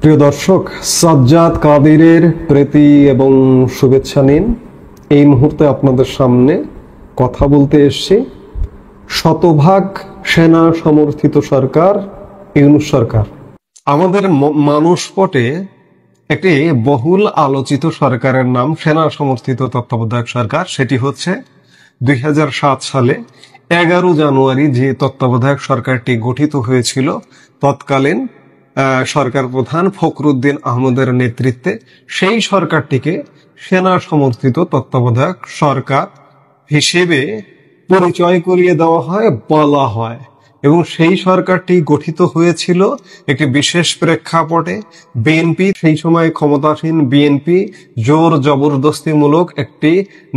প্রিয় দর্শক, সাজ্জাদ কাদিরের প্রীতি এবং শুভেচ্ছা নিন। এই মুহূর্তে আপনাদের সামনে কথা বলতে এসেছি শতভাগ সেনা সমর্থিত সরকার, ইউনূস সরকার। আমাদের মানুষপটে একটি বহুল আলোচিত সরকারের নাম সেনা সমর্থিত তত্ত্বাবধায়ক সরকার। সেটি হচ্ছে 2007 সালে 11 জানুয়ারি যে তত্ত্বাবধায়ক সরকারটি গঠিত হয়েছিল, তৎকালীন সরকার প্রধান ফখরুদ্দিন আহমদের নেতৃত্বে সেই সরকারটিকে সেনা সমর্থিত তত্ত্বাবধায়ক সরকার হিসেবে পরিচয় করিয়ে দেওয়া হয়, বলা হয়। এবং সেই সরকারটি গঠিত হয়েছিল একটি বিশেষ প্রেক্ষাপটে। বিএনপি, সেই সময় ক্ষমতাসীন বিএনপি, জোর জবরদস্তিমূলক একটি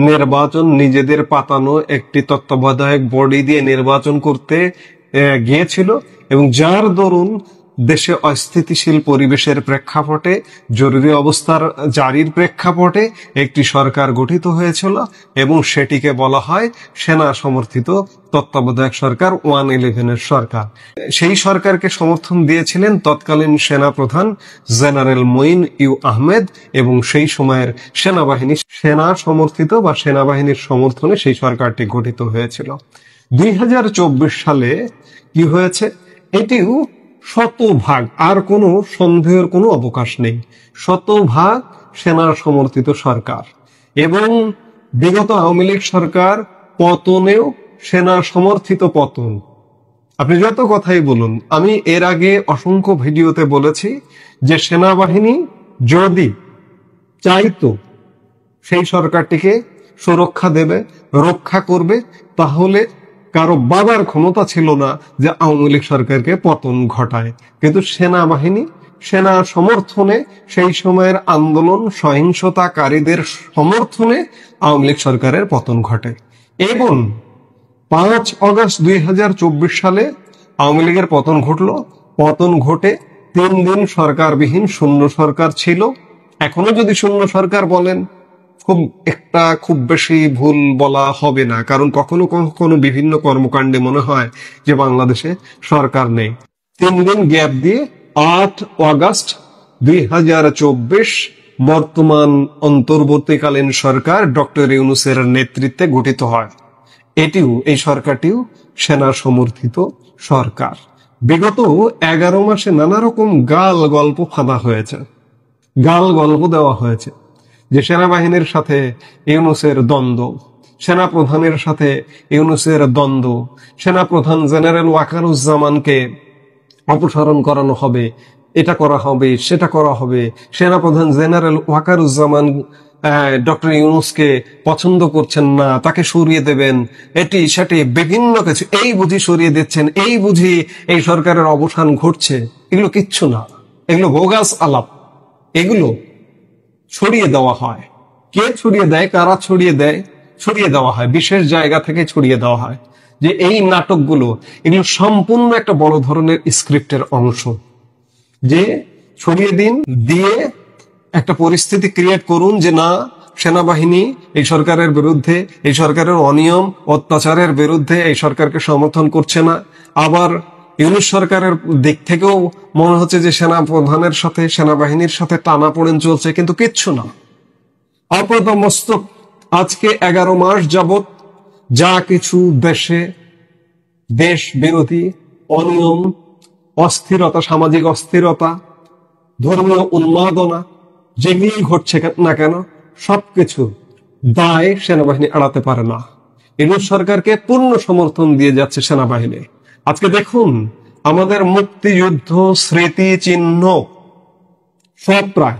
নির্বাচন, নিজেদের পাতানো একটি তত্ত্বাবধায়ক বডি দিয়ে নির্বাচন করতে গিয়েছিল, এবং যার দরুন দেশে অস্থিতিশীল পরিবেশের প্রেক্ষাপটে, জরুরি অবস্থার জারির প্রেক্ষাপটে একটি সরকার গঠিত হয়েছিল, এবং সেটিকে বলা হয় সেনা সমর্থিত তত্ত্বাবধায়ক সরকার, 111 সরকার। সেই সরকারকে সমর্থন দিয়েছিলেন তৎকালীন সেনা প্রধান জেনারেল মঈন ইউ আহমেদ, এবং সেই সময়ের সেনাবাহিনী, সেনা সমর্থিত বা সেনাবাহিনীর সমর্থনে সেই সরকারটি গঠিত হয়েছিল। 2024 সালে কি হয়েছে, এটিও শতভাগ, আর কোনো সন্দেহের কোনো অবকাশ নেই, শতভাগ সেনা সমর্থিত সরকার। এবং বিগত আওয়ামী লীগ সরকার পতনেও সেনা সমর্থিত পতন। আপনি যত কথাই বলুন, আমি এর আগে অসংখ্য ভিডিওতে বলেছি যে সেনাবাহিনী যদি চাইতো সেই সরকারটিকে সুরক্ষা দেবে, রক্ষা করবে, তাহলে কারো বাবার ক্ষমতা ছিল না যে আওয়ামী লীগ সরকারকে পতন ঘটায়। কিন্তু সেনাবাহিনী, সেনা সমর্থনে, সেই সময়ের আন্দোলন সহিংসতাকারীদের সমর্থনে আওয়ামী লীগ সরকারের পতন ঘটে। এবং 5 আগস্ট 2024 সালে আওয়ামী লীগের পতন ঘটল। পতন ঘটে 3 দিন সরকারবিহীন শূন্য সরকার ছিল। এখনো যদি শূন্য সরকার বলেন, খুব বেশি ভুল বলা হবে না, কারণ কখনো কখনো বিভিন্ন কর্মকাণ্ডে মনে হয় যে বাংলাদেশে সরকার নেই। 3 দিন গ্যাপ দিয়ে 8 আগস্ট 2024 বর্তমান অন্তর্বর্তীকালীন সরকার ডক্টর ইউনূসের নেতৃত্বে গঠিত হয়। এই সরকারটিও সেনা সমর্থিত সরকার। বিগত 11 মাসে নানা রকম গাল গল্প ফাঁদা হয়েছে, গাল গল্প দেওয়া হয়েছে যে সেনাবাহিনীর সাথে ইউনূসের দ্বন্দ্ব, সেনা প্রধানের সাথে ইউনূসের দ্বন্দ্ব, সেনা প্রধান জেনারেল ওয়াকারুজ্জামানকে অপসারণ করানো হবে, এটা করা হবে, সেটা করা হবে, সেনা প্রধান জেনারেল ওয়াকারুজ্জামান ডক্টর ইউনূসকে পছন্দ করছেন না, তাকে সরিয়ে দেবেন, এটি সেটি বিভিন্ন কিছু, এই বুঝি সরিয়ে দিচ্ছেন, এই বুঝি এই সরকারের অবসান ঘটছে। এগুলো কিচ্ছু না, এগুলো বোগাস আলাপ। এগুলো ছড়িয়ে দেওয়া হয়। কে ছড়িয়ে দেয়, কারা ছড়িয়ে দেয়? ছড়িয়ে দেওয়া হয়, বিশেষ জায়গা থেকে ছড়িয়ে দেওয়া হয় যে এই নাটকগুলো, এগুলো সম্পূর্ণ একটা বড় ধরনের স্ক্রিপ্টের অংশ। যে ছড়িয়ে দিন, দিয়ে একটা পরিস্থিতি ক্রিয়েট করুন যে না, সেনাবাহিনী এই সরকারের বিরুদ্ধে, এই সরকারের অনিয়ম অত্যাচারের বিরুদ্ধে এই সরকারকে সমর্থন করছে না। আবার ইউনূস সরকারের দিক থেকেও মনে হচ্ছে যে সেনা প্রধানের সাথে, সেনাবাহিনীর সাথে টানাপোড়েন চলছে, কিন্তু কিচ্ছু না। আপাতমস্তক আজকে 11 মাস যাবত যা কিছু দেশে দেশ বিরোধী অনিয়ম, অস্থিরতা, সামাজিক অস্থিরতা, ধর্মীয় উন্মাদনা যেগুলি ঘটছে না কেন, সবকিছু দায় সেনাবাহিনী এড়াতে পারে না। ইউনূস সরকারকে পূর্ণ সমর্থন দিয়ে যাচ্ছে সেনাবাহিনী। আজকে দেখুন, আমাদের মুক্তিযুদ্ধ স্মৃতি চিহ্ন সব প্রায়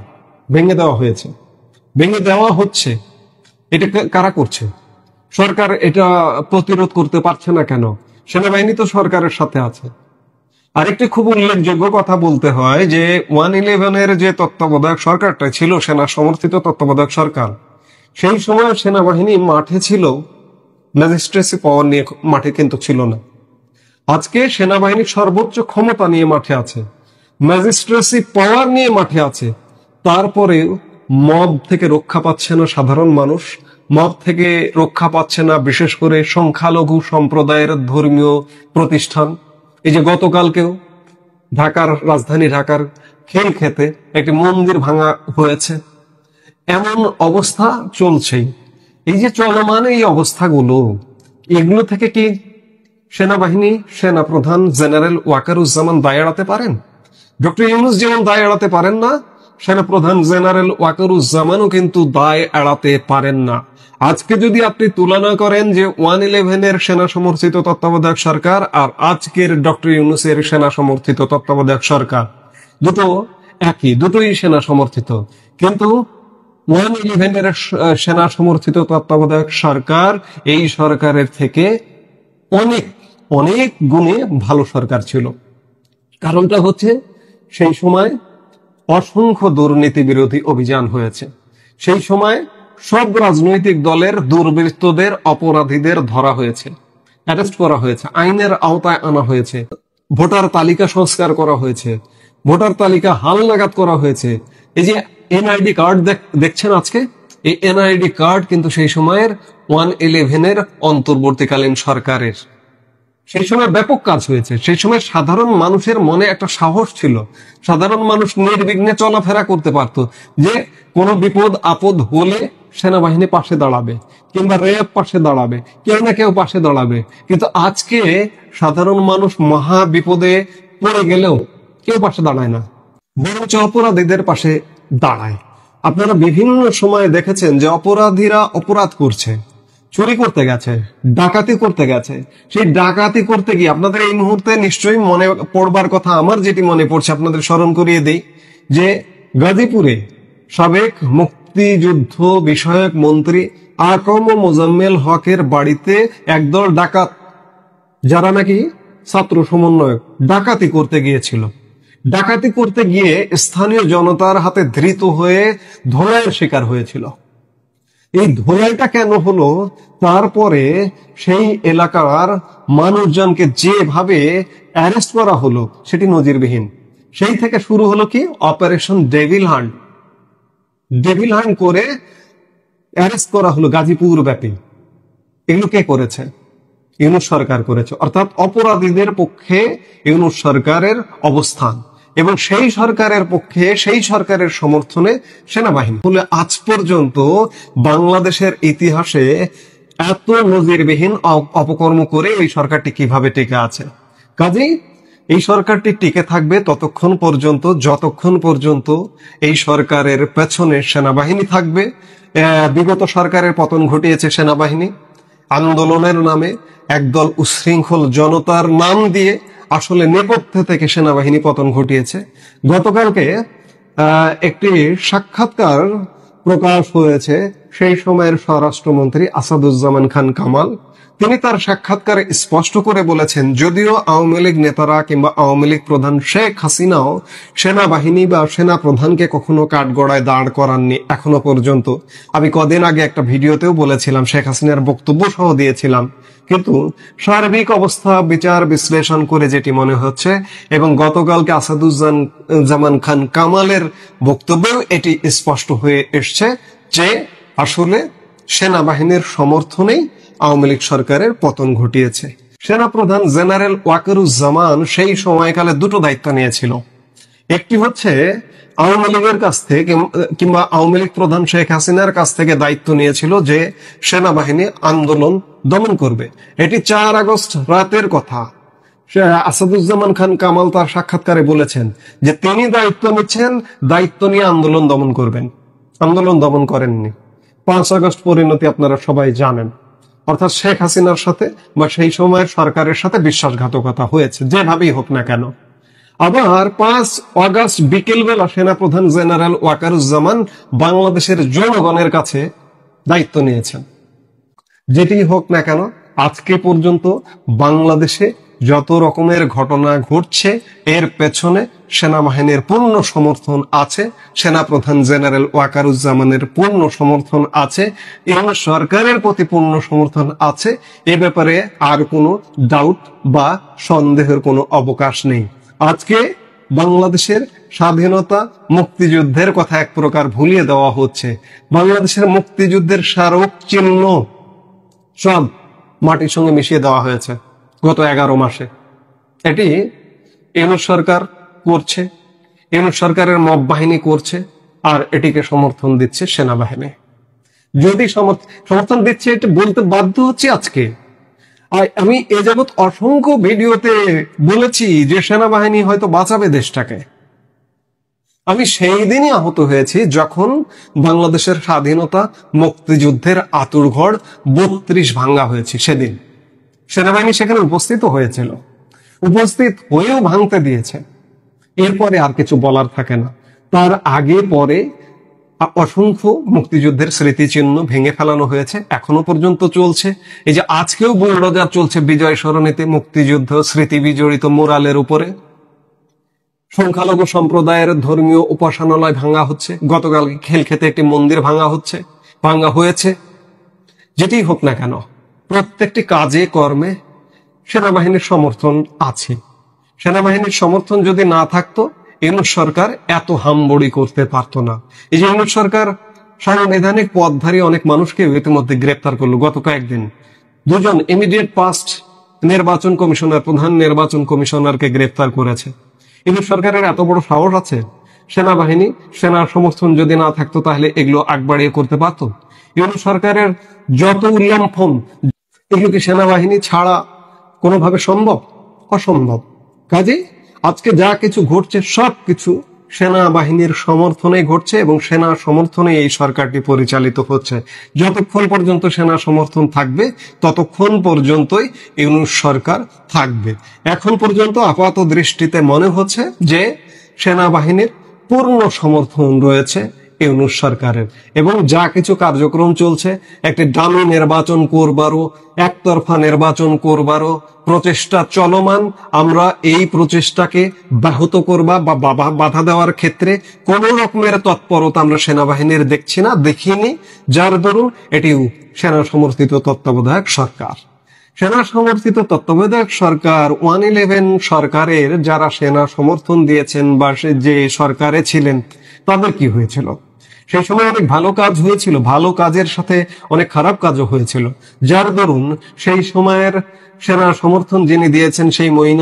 ভেঙে দেওয়া হয়েছে, ভেঙে দেওয়া হচ্ছে। এটা কারা করছে? সরকার এটা প্রতিরোধ করতে পারছে না কেন? সেনাবাহিনী তো সরকারের সাথে আছে। আরেকটি খুব উল্লেখযোগ্য কথা বলতে হয় যে 111 যে তত্ত্বাবধায়ক সরকারটা ছিল, সেনা সমর্থিত তত্ত্বাবধায়ক সরকার, সেই সময় সেনাবাহিনী মাঠে ছিল, ম্যাজিস্ট্রেসি পাওয়ার নিয়ে মাঠে কিন্তু ছিল না। আজকে সেনাবাহিনী সর্বোচ্চ ক্ষমতা নিয়ে মাঠে আছে, ম্যাজিস্ট্রেসি পাওয়ার নিয়ে মাঠে আছে, তারপরেও মব থেকে রক্ষা পাচ্ছে না সাধারণ মানুষ, মব থেকে রক্ষা পাচ্ছে না বিশেষ করে সংখ্যালঘু সম্প্রদায়ের ধর্মীয় প্রতিষ্ঠান। এই যে গতকালকেও ঢাকার রাজধানী ঢাকার খিলক্ষেতে একটি মন্দির ভাঙা হয়েছে। এমন অবস্থা চলছেই। এই যে চলমান এই অবস্থাগুলো, এগুলো থেকে কি সেনাবাহিনী, সেনাপ্রধান জেনারেল ওয়াকারুজ্জামান দায় এড়াতে পারেন? ডক্টর ইউনূস যেমন দায় এড়াতে পারেন না, সেনাপ্রধান জেনারেল ওয়াকারুজ্জামানও কিন্তু দায় এড়াতে পারেন না। আজকে যদি আপনি তুলনা করেন যে 111 এর সেনা সমর্থিত তত্ত্বাবধায়ক সরকার আর আজকের ডক্টর ইউনূসের সেনা সমর্থিত তত্ত্বাবধায়ক সরকার, দুটো একই, দুটোই সেনা সমর্থিত, কিন্তু 111 এর সেনা সমর্থিত তত্ত্বাবধায়ক সরকার এই সরকারের থেকে অনেক অনেক গুণে ভালো সরকার ছিল। কারণটা হচ্ছে সেই সময় অসংখ্য দুর্নীতি বিরোধী অভিযান হয়েছে। সেই সময় সব রাজনৈতিক দলের দুর্বৃত্তদের, অপরাধীদের ধরা হয়েছে, অ্যারেস্ট করা হয়েছে, আইনের আওতায় আনা হয়েছে, ভোটার তালিকা সংস্কার করা হয়েছে, ভোটার তালিকা হালনাগাদ করা হয়েছে। এই যে এনআইডি কার্ড দেখছেন আজকে, এই এনআইডি কার্ড কিন্তু সেই সময়ের 111 এর অন্তর্বর্তীকালীন সরকারের। সেই সময় ব্যাপক কাজ হয়েছে। সেই সময় সাধারণ মানুষের মনে একটা সাহস ছিল, সাধারণ মানুষ নির্বিঘ্নে চলাফেরা করতে পারত, যে কোনো বিপদ আপদ হলে সেনাবাহিনী পাশে দাঁড়াবে, কিংবা র্যাব পাশে দাঁড়াবে, কেউ না কেউ পাশে দাঁড়াবে। কিন্তু আজকে সাধারণ মানুষ মহা বিপদে পড়ে গেলেও কেউ পাশে দাঁড়ায় না, বরঞ্চ অপরাধীদের পাশে দাঁড়ায়। আপনারা বিভিন্ন সময় দেখেছেন যে অপরাধীরা অপরাধ করছে, চুরি করতে গেছে, ডাকাতি করতে গেছে। সেই ডাকাতি করতে গিয়ে আপনাদের এই মুহূর্তে নিশ্চয়ই মনে পড়বার কথা, আমার যেটি মনে পড়ছে আপনাদের স্মরণ করিয়ে দেই, যে গাজীপুরে সাবেক মুক্তিযুদ্ধ বিষয়ক মন্ত্রী আকম মোজাম্মেল হকের বাড়িতে একদল ডাকাত, যারা নাকি ছাত্র সমন্বয়ক, ডাকাতি করতে গিয়েছিল। ডাকাতি করতে গিয়ে স্থানীয় জনতার হাতে ধৃত হয়ে ধোলাইয়ের শিকার হয়েছিল। এই ধোলাইটা কেন হলো? তারপরে সেই এলাকার মানুষজনকে যেভাবে অ্যারেস্ট করা হলো সেটি নজিরবিহীন। সেই থেকে শুরু হলো কি operation devil hunt. Devil hunt করে অ্যারেস্ট করা হলো গাজীপুর ব্যাপী। এগুলো কে করেছে? ইউনূস সরকার করেছে। অর্থাৎ অপরাধীদের পক্ষে ইউনূস সরকারের অবস্থান, এবং সেই সরকারের পক্ষে, সেই সরকারের সমর্থনে সেনাবাহিনী। ফলে আজ পর্যন্ত বাংলাদেশের ইতিহাসে এত নজিরবিহীন অপকর্ম করে এই সরকারটি কিভাবে টিকে আছে। কাজেই এই সরকারটি টিকে থাকবে ততক্ষণ পর্যন্ত যতক্ষণ পর্যন্ত এই সরকারের পেছনে সেনাবাহিনী থাকবে। বিগত সরকারের পতন ঘটিয়েছে সেনাবাহিনী। আন্দোলনের নামে একদল উচ্ছৃঙ্খল জনতার নাম দিয়ে আসলে নেপথ্যে থেকে সেনাবাহিনী পতন ঘটিয়েছে। গতকালকে একটি সাক্ষাৎকার প্রকাশ হয়েছে সেই সময়ের স্বরাষ্ট্রমন্ত্রী আসাদুজ্জামান খান কামাল। তিনি তার সাক্ষাৎকারে স্পষ্ট করে বলেছেন, যদিও আওয়ামী লীগ নেতারা কিংবা আওয়ামী লীগ প্রধান শেখ হাসিনাও সেনাবাহিনী বা সেনা প্রধানকে কখনো কাঠগড়ায় দাঁড় করাননি এখনো পর্যন্ত। আমি কদিন আগে একটা ভিডিওতেও বলেছিলাম, শেখ হাসিনার বক্তব্য সহ দিয়েছিলাম। কিন্তু সার্বিক অবস্থা বিচার বিশ্লেষণ করে যেটি মনে হচ্ছে, এবং গতকালকে আসাদুজ্জামান খান কামালের বক্তব্যেও এটি স্পষ্ট হয়ে এসছে যে আসলে সেনাবাহিনীর সমর্থনেই আওয়ামী লীগ সরকারের পতন ঘটিয়েছে। সেনাপ্রধান জেনারেল ওয়াকারুজ্জামান সেই সময়কালে দুটো দায়িত্ব নিয়েছিল। একটি হচ্ছে আওয়ামী লীগের কাছ থেকে কিংবা আওয়ামী লীগ প্রধান শেখ হাসিনার কাছ থেকে দায়িত্ব নিয়েছিল যে সেনাবাহিনী আন্দোলন দমন করবে। এটি 4 আগস্ট রাতের কথা। আসাদুজ্জামান খান কামাল তার সাক্ষাৎকারে বলেছেন যে তিনি দায়িত্ব নিচ্ছেন, দায়িত্ব নিয়ে আন্দোলন দমন করবেন। আন্দোলন দমন করেননি। 5 আগস্ট পরিণতি আপনারা সবাই জানেন। অর্থাৎ শেখ হাসিনার সাথে বা সেই সময়ের সরকারের সাথে বিশ্বাসঘাতকতা হয়েছে, যেভাবেই হোক না কেন। আবার 5 আগস্ট বিকেলবেলা সেনাপ্রধান জেনারেল ওয়াকারুজ্জামান বাংলাদেশের জনগণের কাছে দায়িত্ব নিয়েছেন। যেটি হোক না কেন, আজকে পর্যন্ত বাংলাদেশে যত রকমের ঘটনা ঘটছে এর পেছনে সেনাবাহিনীর পূর্ণ সমর্থন আছে, সেনাপ্রধান জেনারেল ওয়াকারুজ্জামানের পূর্ণ সমর্থন আছে, এবং সরকারের প্রতি পূর্ণ সমর্থন আছে। এ ব্যাপারে আর কোনো ডাউট বা সন্দেহের কোনো অবকাশ নেই। আজকে বাংলাদেশের স্বাধীনতা মুক্তিযুদ্ধের কথা এক প্রকার ভুলিয়ে দেওয়া হচ্ছে। বাংলাদেশের মুক্তিযুদ্ধের স্মারক চিহ্ন সব মাটির সঙ্গে মিশিয়ে দেওয়া হয়েছে গত 11 মাসে। এটি ইউনূস সরকার করছে, ইউনূস সরকারের মব বাহিনী করছে, আর এটিকে সমর্থন দিচ্ছে সেনাবাহিনী। যদি সমর্থন দিচ্ছে এটা বলতে বাধ্য হচ্ছে আজকে। আমি এ যাবৎ অসংখ্য ভিডিওতে বলেছি যে সেনাবাহিনী হয়তো বাঁচাবে দেশটাকে। আমি সেই দিনই আহত হয়েছি যখন বাংলাদেশের স্বাধীনতা মুক্তিযুদ্ধের আঁতুড়ঘর 32 ভাঙ্গা হয়েছে। সেদিন সেনাবাহিনী সেখানে উপস্থিত হয়েছিল, উপস্থিত হয়েও ভাঙতে দিয়েছে। এরপরে আর কিছু বলার থাকে না। তার আগে পরে অসংখ্য মুক্তিযুদ্ধের স্মৃতিচিহ্ন ভেঙে ফেলানো হয়েছে, এখনো পর্যন্ত চলছে। এই যে আজকেও বুলডোজার চলছে বিজয় সরণিতে মুক্তিযুদ্ধ স্মৃতি বিজড়িত মোরালের উপরে। সংখ্যালঘু সম্প্রদায়ের ধর্মীয় উপাসনালয় ভাঙা হচ্ছে, গতকাল খেলক্ষেতে একটি মন্দির ভাঙা হয়েছে। যেটি হোক না কেন, প্রত্যেকটি কাজে কর্মে সেনাবাহিনীর সমর্থন আছে। সেনাবাহিনীর সমর্থন যদি না থাকতো ইউনূস সরকার এত হামবড়ি করতে পারতো না। এই যে ইউনূস সরকার সাংবিধানিক পদধারী অনেক মানুষকে ইতিমধ্যে গ্রেপ্তার করলো। গত কয়েকদিন 2 জন ইমিডিয়েট পাস্ট নির্বাচন কমিশনার, প্রধান নির্বাচন কমিশনারকে গ্রেপ্তার করেছে। ইউনূস সরকারের এত বড় সাহস আছে। সেনার সমর্থন যদি না থাকতো তাহলে এগুলো আগ বাড়িয়ে করতে পারতো। ইউনূস সরকারের যত উল্লঙ্ঘন, এগুলো কি সেনাবাহিনী ছাড়া কোনোভাবে সম্ভব? অসম্ভব। কাজে আজকে যা কিছু ঘটছে সবকিছু সেনাবাহিনীর সমর্থনে ঘটছে এবং সেনা সমর্থনে এই সরকারটি পরিচালিত হচ্ছে। যতক্ষণ পর্যন্ত সেনা সমর্থন থাকবে ততক্ষণ পর্যন্তই ইউনূস সরকার থাকবে। এখন পর্যন্ত আপাত দৃষ্টিতে মনে হচ্ছে যে সেনাবাহিনীর পূর্ণ সমর্থন রয়েছে ইউনূস সরকারের, এবং যা কিছু কার্যক্রম চলছে, একটি ডামি নির্বাচন করবারও, একতরফা নির্বাচন করবারও প্রচেষ্টা চলমান। আমরা এই প্রচেষ্টাকে ব্যাহত করবা বা বাধা দেওয়ার ক্ষেত্রে কোন রকমের তৎপরতা আমরা সেনাবাহিনীর দেখছি না, দেখিনি, যার দরুন এটি সেনা সমর্থিত তত্ত্বাবধায়ক সরকার। সেনা সমর্থিত তত্ত্বাবধায়ক সরকার 111 সরকারের যারা সেনা সমর্থন দিয়েছেন বা যে সরকারে ছিলেন তাদের কি হয়েছিল? সেই সময় অনেক ভালো কাজ হয়েছিল, ভালো কাজের সাথে অনেক খারাপ কাজও হয়েছিল, যার দরুন সেই সময়ের সেনা সমর্থন যিনি দিয়েছেন সেই মঈন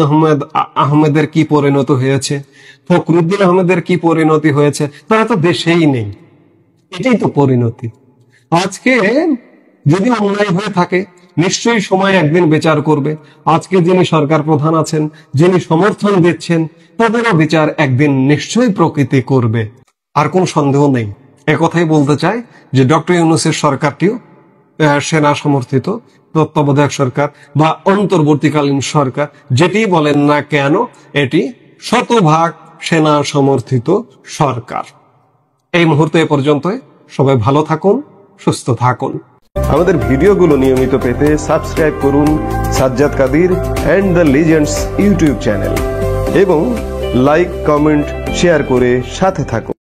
আহমেদের কি পরিণত হয়েছে, ফখরুদ্দিন আহমেদের কি পরিণতি হয়েছে? তারা তো দেশেই নেই। এটাই তো পরিণতি। আজকে যদি অন্যায় হয়ে থাকে নিশ্চয়ই সময় একদিন বিচার করবে। আজকে যিনি সরকার প্রধান আছেন, যিনি সমর্থন দিচ্ছেন, তাদেরও বিচার একদিন নিশ্চয়ই প্রকৃতি করবে, আর কোন সন্দেহ নেই। একথাই বলতে চাই যে ডক্টর ইউনূসের সরকারটিও সেনা সমর্থিত তত্ত্বাবধায়ক সরকার বা অন্তর্বর্তীকালীন সরকার, যেটি বলেন না কেন, এটি শতভাগ সেনা সমর্থিত সরকার। এই মুহূর্তে এ পর্যন্তই। সবাই ভালো থাকুন, সুস্থ থাকুন। আমাদের ভিডিওগুলো নিয়মিত পেতে সাবস্ক্রাইব করুন Sajjad Qadir and the legends YouTube channel এবং লাইক, কমেন্ট, শেয়ার করে সাথে থাকুন।